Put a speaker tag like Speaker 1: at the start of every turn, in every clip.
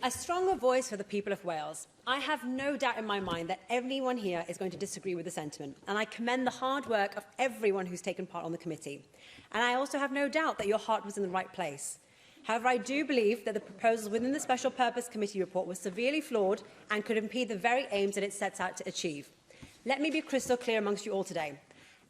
Speaker 1: A stronger voice for the people of Wales. I have no doubt in my mind that everyone here is going to disagree with the sentiment, and I commend the hard work of everyone who's taken part on the committee. And I also have no doubt that your heart was in the right place. However, I do believe that the proposals within the Special Purpose Committee report were severely flawed and could impede the very aims that it sets out to achieve. Let me be crystal clear amongst you all today.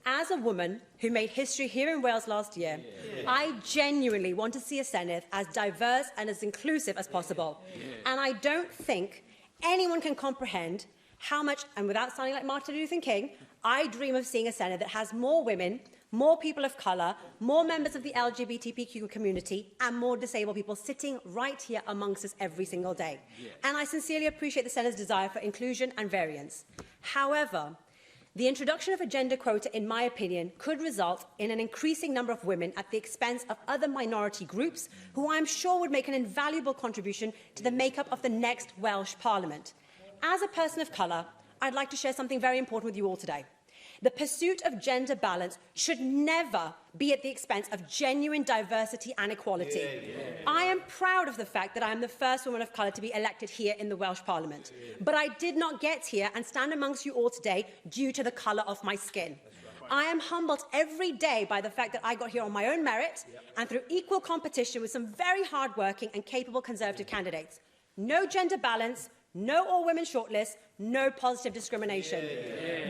Speaker 1: As a woman who made history here in Wales last year, I genuinely want to see a Senedd as diverse and as inclusive as possible. And I don't think anyone can comprehend how much, and without sounding like Martin Luther King, I dream of seeing a Senedd that has more women, more people of colour, more members of the LGBTQ community, and more disabled people sitting right here amongst us every single day. And I sincerely appreciate the Senate's desire for inclusion and variance. However, the introduction of a gender quota, in my opinion, could result in an increasing number of women at the expense of other minority groups who I am sure would make an invaluable contribution to the makeup of the next Welsh Parliament. As a person of colour, I'd like to share something very important with you all today. The pursuit of gender balance should never be at the expense of genuine diversity and equality. I am proud of the fact that I am the first woman of colour to be elected here in the Welsh Parliament. But I did not get here and stand amongst you all today due to the colour of my skin. I am humbled every day by the fact that I got here on my own merit and through equal competition with some very hard-working and capable Conservative candidates. No gender balance, no all-women shortlist, no positive discrimination.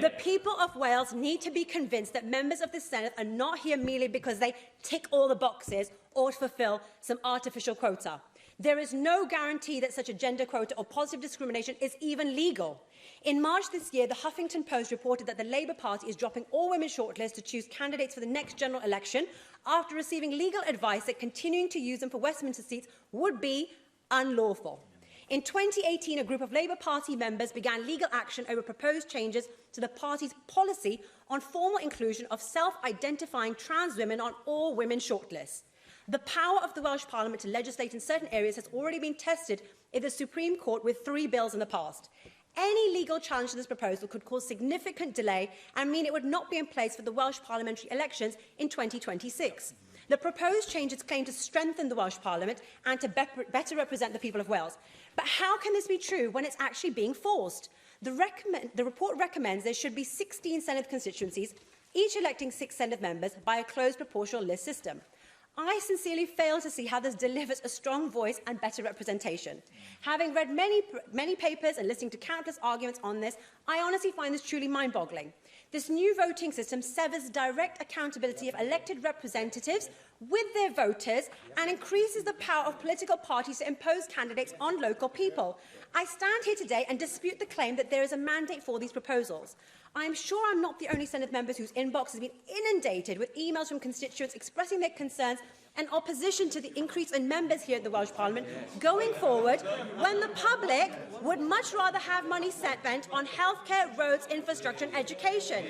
Speaker 1: The people of Wales need to be convinced that members of the Senedd are not here merely because they tick all the boxes or to fulfil some artificial quota. There is no guarantee that such a gender quota or positive discrimination is even legal. In March this year, the Huffington Post reported that the Labour Party is dropping all-women shortlists to choose candidates for the next general election after receiving legal advice that continuing to use them for Westminster seats would be unlawful. In 2018, a group of Labour Party members began legal action over proposed changes to the party's policy on formal inclusion of self-identifying trans women on all women shortlists. The power of the Welsh Parliament to legislate in certain areas has already been tested in the Supreme Court with 3 bills in the past. Any legal challenge to this proposal could cause significant delay and mean it would not be in place for the Welsh parliamentary elections in 2026. The proposed changes claim to strengthen the Welsh Parliament and to better represent the people of Wales. But how can this be true when it's actually being forced? The report recommends there should be 16 Senedd constituencies, each electing 6 Senedd members by a closed proportional list system. I sincerely fail to see how this delivers a strong voice and better representation. Having read many papers and listening to countless arguments on this, I honestly find this truly mind-boggling. This new voting system severs direct accountability of elected representatives with their voters and increases the power of political parties to impose candidates on local people. I stand here today and dispute the claim that there is a mandate for these proposals. I am sure I'm not the only Senedd members whose inbox has been inundated with emails from constituents expressing their concerns and opposition to the increase in members here at the Welsh Parliament going forward, when the public would much rather have money spent on healthcare, roads, infrastructure and education.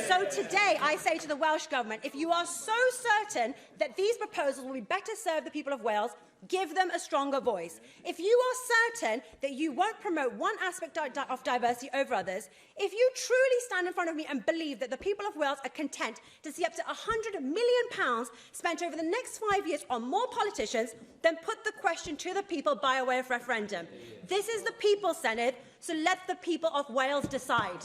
Speaker 1: So today I say to the Welsh Government, if you are so certain that these proposals will be better serve the people of Wales, give them a stronger voice. If you are certain that you won't promote one aspect of diversity over others, if you truly stand in front of me and believe that the people of Wales are content to see up to £100 million spent over the next 5 years on more politicians, then put the question to the people by way of referendum. This is the People's Senedd, so let the people of Wales decide.